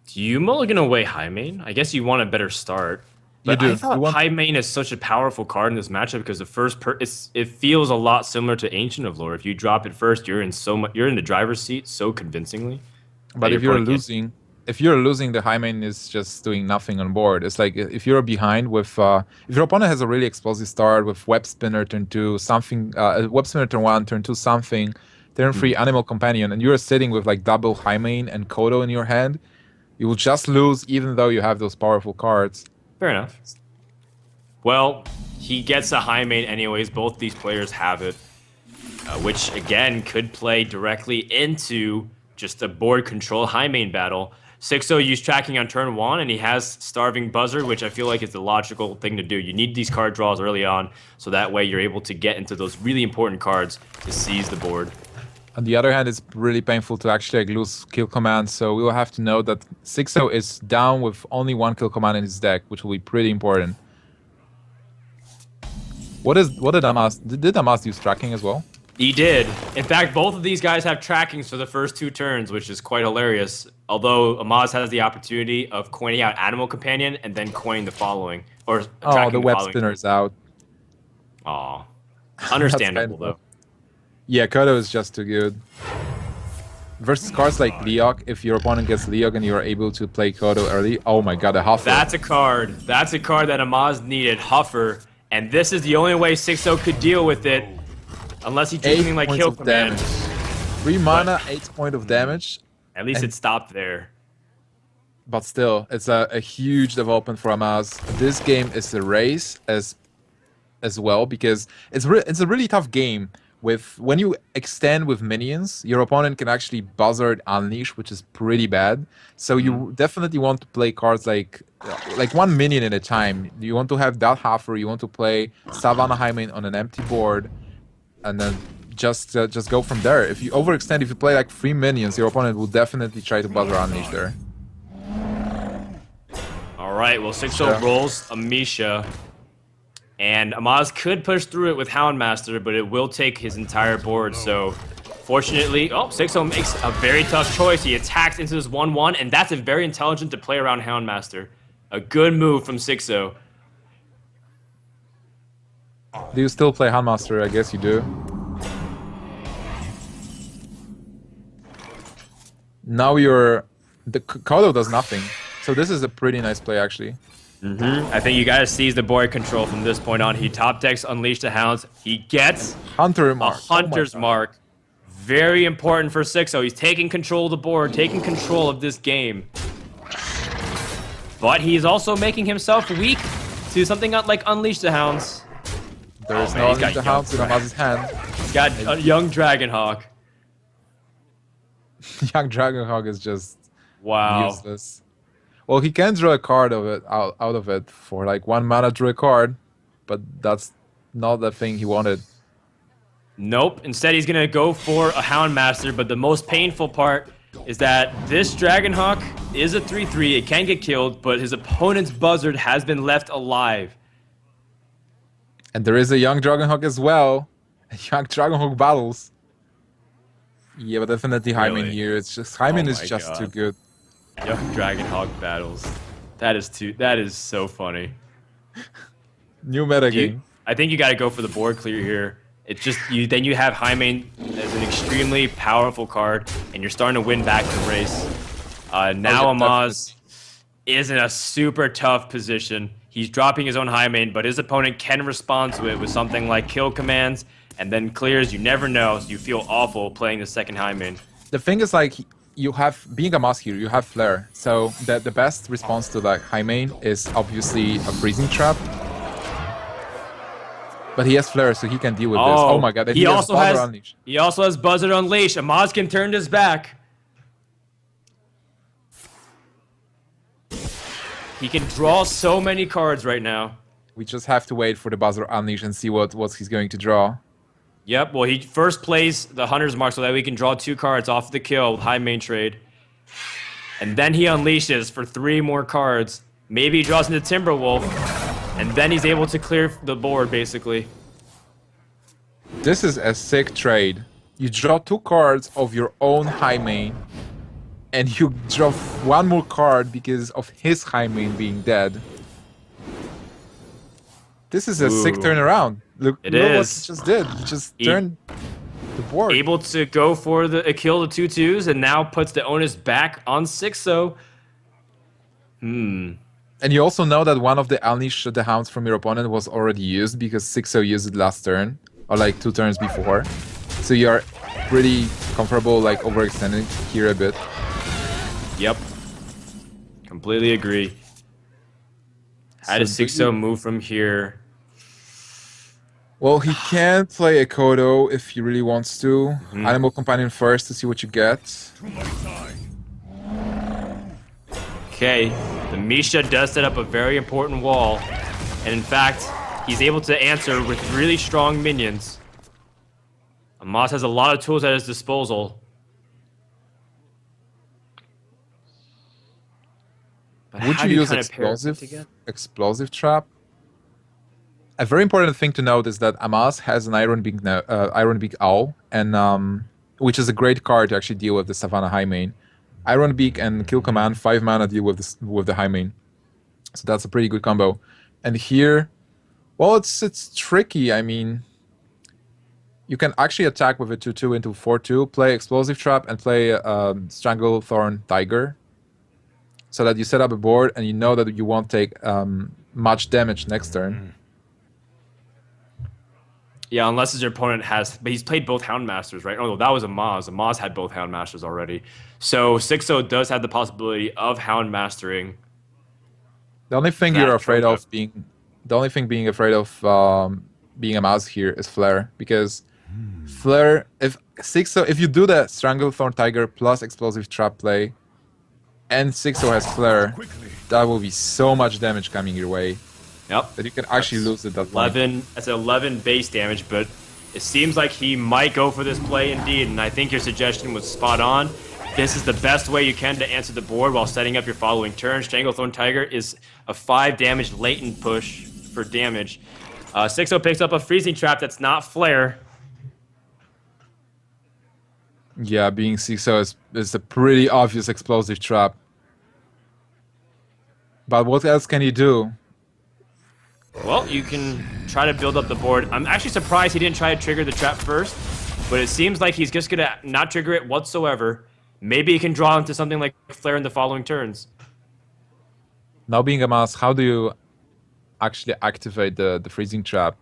Do you mulligan away high main? I guess you want a better start. But I thought high main is such a powerful card in this matchup because the first it feels a lot similar to Ancient of Lore. If you drop it first, you're in the driver's seat so convincingly. But if you're losing, the high main is just doing nothing on board. It's like if you're behind with if your opponent has a really explosive start with Web Spinner turn 2, something Web Spinner turn 1, turn 2 something, turn 3 Animal Companion, and you're sitting with like double high main and Kodo in your hand, you will just lose even though you have those powerful cards. Fair enough. Well, he gets a high main anyways. Both these players have it, which again could play directly into just a board control high main battle. Xixo used tracking on turn 1, and he has Starving Buzzer, which I feel like is the logical thing to do. You need these card draws early on, so that way you're able to get into those really important cards to seize the board. On the other hand, it's really painful to actually lose kill command, so we will have to know that Xixo is down with only 1 kill command in his deck, which will be pretty important. What did Amaz... Did Amaz use tracking as well? He did. In fact, both of these guys have trackings for the first 2 turns, which is quite hilarious. Although Amaz has the opportunity of coining out Animal Companion and then coining the following. Or the Web Spinner's out. Aw. Understandable, though. Yeah, Kodo is just too good. Versus cards like Leok, if your opponent gets Leok and you are able to play Kodo early, oh my god, a Huffer. That's a card. That's a card that Amaz needed, Huffer. And this is the only way Xixo could deal with it. Unless he did something like Kill Command. 3 mana, 8 points of damage. At least it stopped there. But still, it's a huge development for Amaz. This game is a race as well because it's a really tough game. When you extend with minions, your opponent can actually Buzzard Unleash, which is pretty bad. So you definitely want to play cards like 1 minion at a time. You want to have that Huffer, you want to play Savannah Hymen on an empty board, and then just go from there. If you overextend, if you play like 3 minions, your opponent will definitely try to Buzzer Unleash there. Alright, well Xixo rolls a Misha. And Amaz could push through it with Houndmaster, but it will take his entire board, so Fortunately, Xixo makes a very tough choice. He attacks into this 1-1, and that's a very intelligent to play around Houndmaster. A good move from Xixo. Do you still play Handmaster? I guess you do. Now the Kodo does nothing. So this is a pretty nice play, actually. I think you gotta seize the board control from this point on. He top decks Unleash the Hounds. He gets Hunter mark. a Hunter's mark. Very important for Xixo. He's taking control of the board, taking control of this game. But he's also making himself weak to something like Unleash the Hounds. There is no Unleash the Hounds in Amaz's hand. He's got a young Dragonhawk. Young Dragonhawk is just useless. Well, he can draw a card out of it for like 1 mana, draw a card, but that's not the thing he wanted. Nope. Instead, he's gonna go for a Houndmaster. But the most painful part is that this Dragonhawk is a 3/3. It can get killed, but his opponent's Buzzard has been left alive. And there is a young Dragonhawk as well. Young Dragonhawk battles. Yeah, but definitely Hymen here. It's just Hymen is just too good. Young Dragonhawk battles. That is so funny. New meta game. I think you got to go for the board clear here. It's just then you have Hymen as an extremely powerful card, and you're starting to win back the race. Now Amaz is in a super tough position. He's dropping his own Hymen, but his opponent can respond to it with something like kill commands, and then clears. You never know, so you feel awful playing the second Hymen. The thing is, like, you have, being Amaz here, you have Flare, so the best response to like Hymen is obviously a freezing trap. But he has Flare, so he can deal with this. Oh my god, he also has Unleash. He also has Buzzard Unleash. Amaz can turn his back. He can draw so many cards right now. We just have to wait for the Buzzard Unleash and see what he's going to draw. Yep, well, he first plays the Hunter's Mark so that we can draw 2 cards off the kill with high main trade. And then he unleashes for 3 more cards. Maybe he draws into Timberwolf, and then he's able to clear the board, basically. This is a sick trade. You draw 2 cards of your own high main, and you draw 1 more card because of his high main being dead. This is a sick turnaround. Look what he just did. He just turned the board. Able to go for a kill the 2/2s, and now puts the onus back on Xixo. And you also know that one of the Unleash the Hounds from your opponent was already used because Xixo used it last turn, or like 2 turns before. So you're pretty comfortable like overextending here a bit. Yep. Completely agree. How does Xixo move from here? Well, he can play a Kodo if he really wants to. Animal Companion first to see what you get. Okay, the Misha does set up a very important wall. And in fact, he's able to answer with really strong minions. Amaz has a lot of tools at his disposal. But would you use explosive trap? A very important thing to note is that Amaz has an Iron Beak Owl, and which is a great card to actually deal with the Savannah High Main. Iron Beak and Kill Command, 5 mana deal with the High Main, so that's a pretty good combo. And here, well, it's tricky. I mean, you can actually attack with a 2/2 into 4/2, play Explosive Trap, and play Stranglethorn Tiger, so that you set up a board and you know that you won't take much damage next turn. Yeah, unless your opponent has... But he's played both Houndmasters, right? Oh, that was Amaz. Amaz had both Houndmasters already. So Xixo does have the possibility of Houndmastering. The only thing you're afraid of being... The only thing being afraid of being Amaz here is Flare. Because Flare... If you do the Stranglethorn Tiger plus Explosive Trap play, and Xixo has Flare, that will be so much damage coming your way. Yep. That you can actually lose at that point. That's 11 base damage, but it seems like he might go for this play indeed, and I think your suggestion was spot on. This is the best way you can to answer the board while setting up your following turn. Stranglethorn Tiger is a 5 damage latent push for damage. Xixo picks up a freezing trap that's not Flare. Yeah, being Xixo is a pretty obvious explosive trap. But what else can you do? Well, you can try to build up the board. I'm actually surprised he didn't try to trigger the trap first, but it seems like he's just gonna not trigger it whatsoever. Maybe he can draw into something like Flare in the following turns. Now being Amaz, how do you actually activate the freezing trap?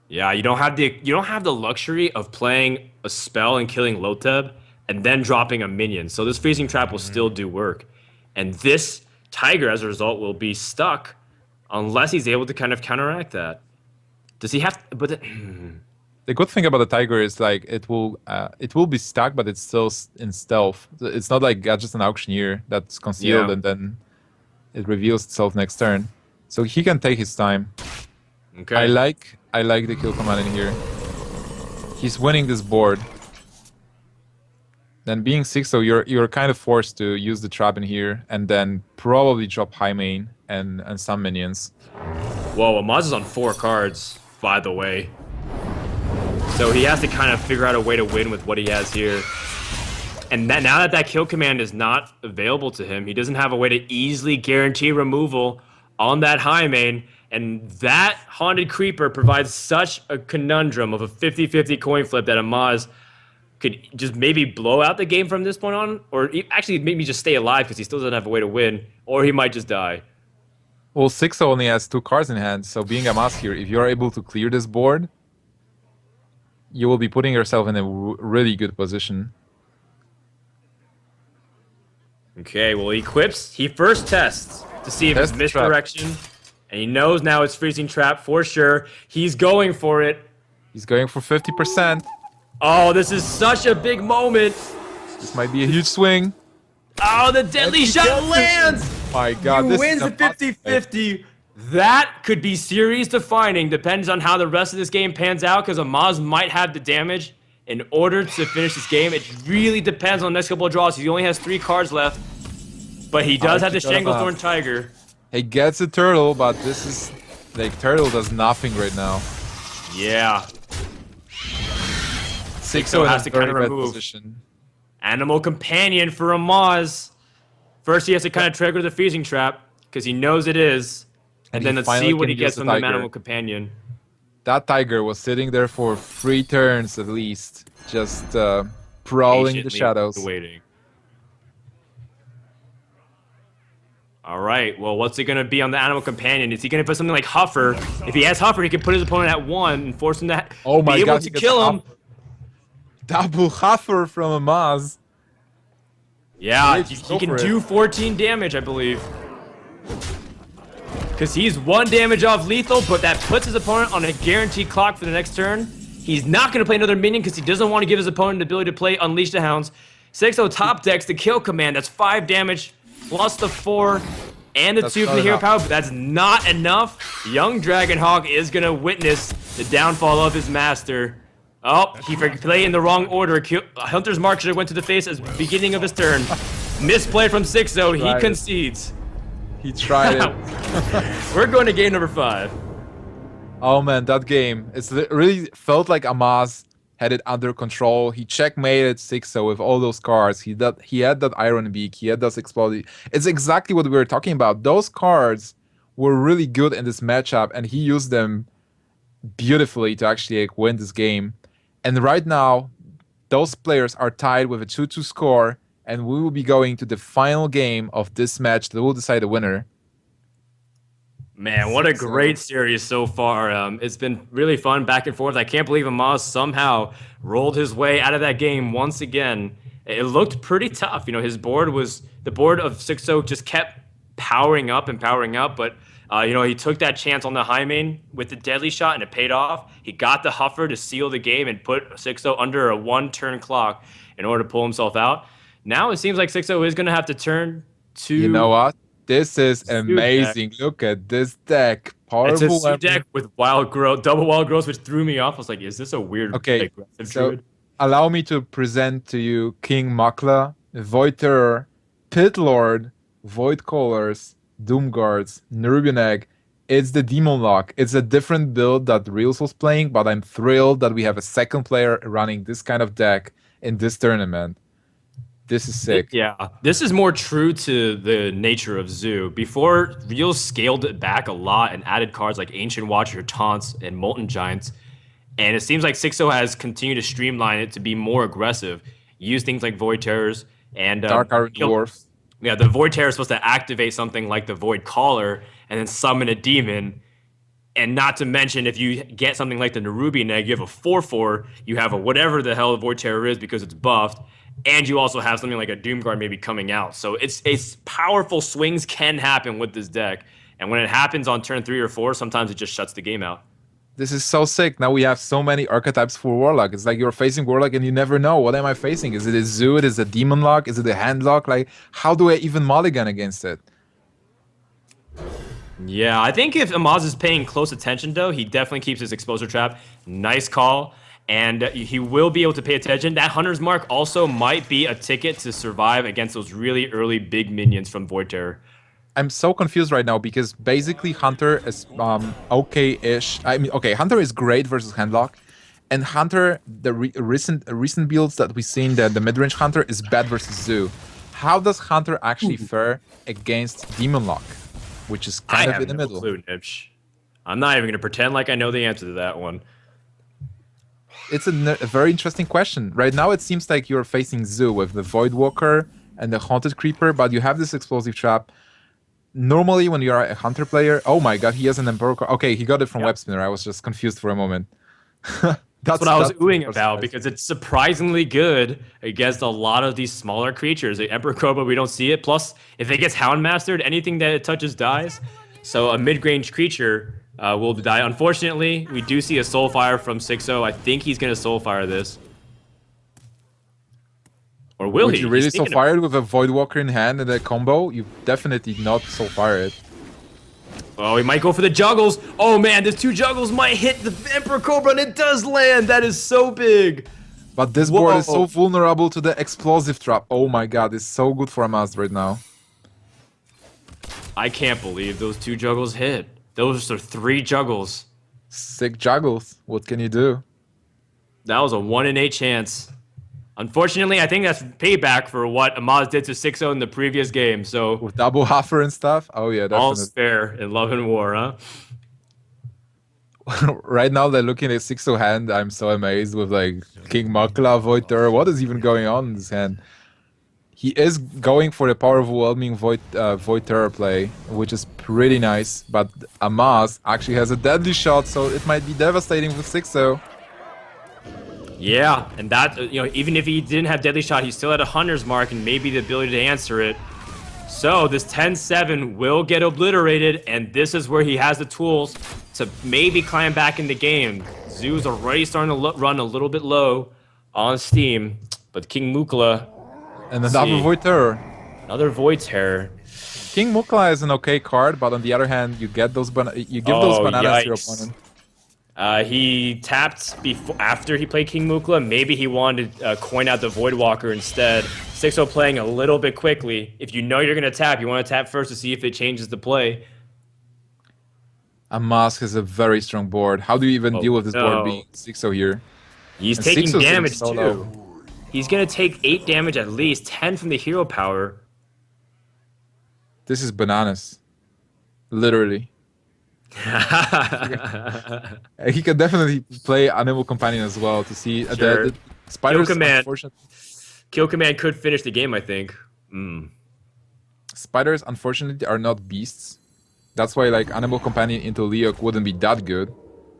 Yeah, you don't have the luxury of playing a spell and killing Loteb and then dropping a minion. So this freezing trap will still do work. And this Tiger, as a result, will be stuck unless he's able to kind of counteract that. Does he have? The good thing about the tiger is like it will be stuck, but it's still in stealth. It's not like just an auctioneer that's concealed Yeah. and then it reveals itself next turn. So he can take his time. Okay. I like the kill command in here. He's winning this board. Then being Xixo, you're kind of forced to use the trap in here and then probably drop high main and some minions. Whoa, Amaz is on 4 cards, by the way. So he has to kind of figure out a way to win with what he has here. And now that that kill command is not available to him, he doesn't have a way to easily guarantee removal on that high main. And that Haunted Creeper provides such a conundrum of a 50-50 coin flip that Amaz could just maybe blow out the game from this point on, or actually maybe just stay alive because he still doesn't have a way to win, or he might just die. Well, Xixo only has 2 cards in hand, so being Amaz here, if you're able to clear this board, you will be putting yourself in a really good position. Okay, well, he equips. He first tests to see if Test it's the trap. misdirection. And he knows now it's freezing trap for sure. He's going for it. He's going for 50%. Oh, this is such a big moment. This might be a huge swing. Oh, the deadly he shot gets it. lands. My God, He this wins is the 50-50. That could be series defining. Depends on how the rest of this game pans out, because Amaz might have the damage in order to finish this game. It really depends on the next couple of draws. He only has 3 cards left, but he does have the Stranglethorn Tiger. He gets a turtle, but this is like turtle does nothing right now. Yeah. Xixo has to kind of remove. position. Animal Companion for Amaz. First, he has to kind of trigger the freezing trap because he knows it is, and he then let's finally see what can he use gets the from the tiger. Animal Companion. That tiger was sitting there for 3 turns at least, just prowling the Patiently shadows. waiting. All right. Well, what's it gonna be on the Animal Companion? Is he gonna put something like Huffer? If he has Huffer, he can put his opponent at 1 and force him to Oh my be able God, to he gets kill him. Double Huffer from Amaz. Yeah, Great, he go can for do it. 14 damage, I believe. Because he's 1 damage off lethal, but that puts his opponent on a guaranteed clock for the next turn. He's not going to play another minion because he doesn't want to give his opponent the ability to play Unleash the Hounds. Xixo top decks the kill command. That's 5 damage, plus the 4 and the That's 2 from not the hero enough. power, but that's not enough. Young Dragonhawk is going to witness the downfall of his master. Oh, he played in the wrong order. Hunter's Mark should have went to the face at the beginning of his turn. Misplay from Xixo. He Right. concedes. He tried it. We're going to game number 5. Oh man, that game. It really felt like Amaz had it under control. He checkmated Xixo with all those cards. He had that Iron Beak. He had those exploding. It's exactly what we were talking about. Those cards were really good in this matchup, and he used them beautifully to actually like, win this game. And right now, those players are tied with a 2-2 score, and we will be going to the final game of this match that will decide the winner. Man, what a Xixo. great series so far. It's been really fun back and forth. I can't believe Amaz somehow rolled his way out of that game once again. It looked pretty tough. You know, the board of Xixo just kept powering up and powering up, but he took that chance on the high main with the deadly shot and it paid off. He got the Huffer to seal the game and put Xixo under a 1-turn clock in order to pull himself out. Now it seems like Xixo is going to have to turn to... You know what? This is Suit amazing. Look at this deck. It's a Powerful suit deck with wild growth, double wild growth, which threw me off. I was like, is this a weird Okay, aggressive so druid? allow me to present to you King Makla, Void Terror, Pit Lord, Void Callers, Doom Guards, Nerubian Egg, It's the Demon Lock. It's a different build that Reels was playing, but I'm thrilled that we have a second player running this kind of deck in this tournament. This is sick. Yeah, this is more true to the nature of Zoo. Before, Real scaled it back a lot and added cards like Ancient Watcher, Taunts, and Molten Giants. And it seems like Xixo has continued to streamline it to be more aggressive. Use things like Void Terrors and Dark Iron Dwarf. yeah, the Void Terror is supposed to activate something like the Void Caller and then summon a demon. And not to mention, if you get something like the Nerubian Egg, you have a 4/4, you have a whatever the hell Void Terror is because it's buffed, and you also have something like a Doomguard maybe coming out. So it's powerful swings can happen with this deck. And when it happens on turn 3 or 4, sometimes it just shuts the game out. This is so sick. Now we have so many archetypes for Warlock. It's like you're facing Warlock and you never know. What am I facing? Is it a Zoo? Is it a Demon Lock? Is it a Hand Lock? Like, how do I even mulligan against it? Yeah, I think if Amaz is paying close attention, though, he definitely keeps his exposure trap. Nice call. And he will be able to pay attention. That Hunter's Mark also might be a ticket to survive against those really early big minions from Void Terror. I'm so confused right now because basically Hunter is okay-ish. I mean, okay, Hunter is great versus Handlock, and Hunter, the recent builds that we've seen, the mid-range Hunter is bad versus Zoo. How does Hunter actually fare against Demon Lock, which is kind of in the middle? Clue, Nipch. I'm not even going to pretend like I know the answer to that one. It's a very interesting question. Right now, it seems like you're facing Zoo with the Void Walker and the Haunted Creeper, but you have this explosive trap. Normally, when you're a Hunter player, oh my god, he has an Emperor card. Okay, he got it from Web Spinner. I was just confused for a moment. That's what I was oohing about because it's surprisingly good against a lot of these smaller creatures. The Emperor Cobra, we don't see it. Plus, if it gets Houndmastered, anything that it touches dies. So a mid-range creature will die. Unfortunately, we do see a Soulfire from Xixo. I think he's going to Soulfire this. Or will Would he? you really Soulfire it with a Void Walker in hand and a combo? You definitely not Soulfire it. Oh, he might go for the juggles. Oh man, this 2 juggles might hit the Emperor Cobra and it does land. That is so big. But this board is so vulnerable to the explosive trap. Oh my god, it's so good for Amaz right now. I can't believe those 2 juggles hit. Those are 3 juggles. Sick juggles. What can you do? That was a 1 in 8 chance. Unfortunately, I think that's payback for what Amaz did to Xixo in the previous game. So with double Huffer and stuff? Oh yeah, definitely. All's fair in love and war, huh? Right now, they're looking at Xixo hand. I'm so amazed with like King Makla, Void Terror. What is even going on in this hand? He is going for the power overwhelming Void Terror play, which is pretty nice. But Amaz actually has a deadly shot, so it might be devastating for Xixo. Yeah, and that, even if he didn't have Deadly Shot, he still had a Hunter's Mark and maybe the ability to answer it. So this 10-7 will get obliterated, and this is where he has the tools to maybe climb back in the game. Zoo's already starting to run a little bit low on Steam, but King Mukla... And another Void Terror. Another Void Terror. King Mukla is an okay card, but on the other hand, you get those those bananas to your opponent. He tapped after he played King Mukla. Maybe he wanted to coin out the Void Walker instead. Xixo playing a little bit quickly. If you know you're going to tap, you want to tap first to see if it changes the play. Amaz has a very strong board. How do you even deal with this board being Xixo here? He's taking damage too. He's going to take 8 damage at least, 10 from the hero power. This is bananas. Literally. He can definitely play Animal Companion as well to see the spiders. Kill Command could finish the game, I think. Spiders, unfortunately, are not beasts. That's why like Animal Companion into Leok wouldn't be that good.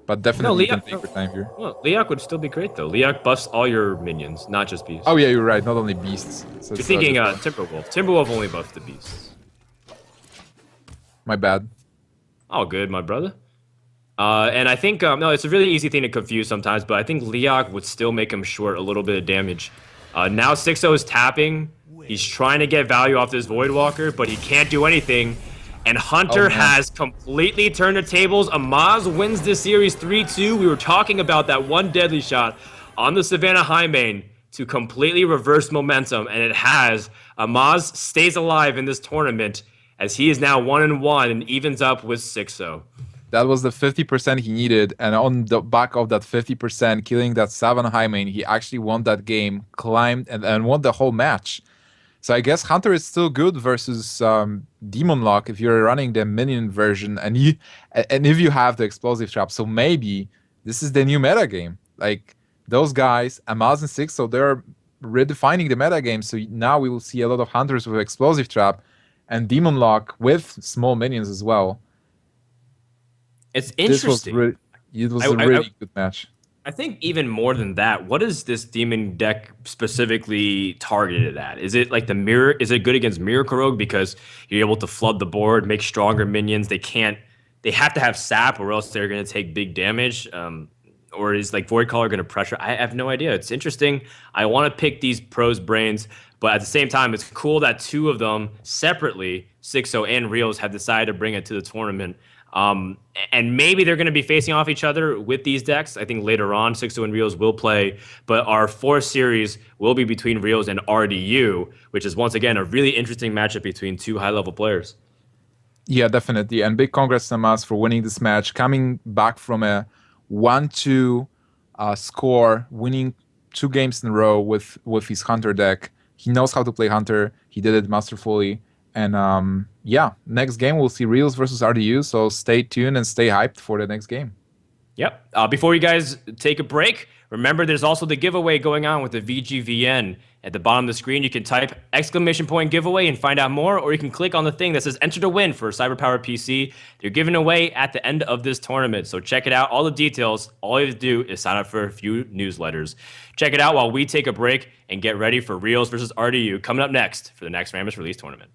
But definitely can take your time here. Well, Leok would still be great though. Leok buffs all your minions, not just beasts. Oh yeah, you're right. Not only beasts. So you're thinking Timberwolf. Timberwolf only buffs the beasts. My bad. All good, my brother. And I think, no, it's a really easy thing to confuse sometimes, but I think Leok would still make him short a little bit of damage. Now Xixo is tapping. He's trying to get value off this Void Walker, but he can't do anything. And Hunter has completely turned the tables. Amaz wins this series 3-2. We were talking about that one deadly shot on the Savannah Highmane to completely reverse momentum, and it has. Amaz stays alive in this tournament as he is now 1-1 and evens up with Xixo. That was the 50% he needed, and on the back of that 50%, killing that 7 high main, he actually won that game, climbed, and won the whole match. So I guess Hunter is still good versus Demon Lock if you're running the minion version and if you have the explosive trap. So maybe this is the new meta game. Like those guys, Amaz and Six, so they're redefining the meta game. So now we will see a lot of Hunters with explosive trap and Demon Lock with small minions as well. It's This was interesting. really it was I, a I, really good match. I think even more than that, what is this demon deck specifically targeted at? Is it like the mirror? Is it good against Miracle Rogue because you're able to flood the board, make stronger minions? They have to have sap or else they're going to take big damage. Or is like Void Caller going to pressure? I have no idea. It's interesting. I want to pick these pros' brains, but at the same time, it's cool that two of them separately, Xixo and Rios, have decided to bring it to the tournament. Um, and maybe they're going to be facing off each other with these decks. I think later on, Xixo and Rios will play, but our fourth series will be between Rios and RDU, which is once again a really interesting matchup between two high-level players. Yeah, definitely. And big congrats to Mas for winning this match, coming back from a 1-2 score, winning 2 games in a row with his Hunter deck. He knows how to play Hunter. He did it masterfully. And yeah, next game we'll see Reels versus RDU. So stay tuned and stay hyped for the next game. Yep. Before you guys take a break, remember there's also the giveaway going on with the VGVN. At the bottom of the screen, you can type !giveaway and find out more, or you can click on the thing that says enter to win for Cyberpower PC. They're giving away at the end of this tournament, so check it out. All the details, all you have to do is sign up for a few newsletters. Check it out while we take a break and get ready for Reels versus RDU coming up next for the Naxxramas release tournament.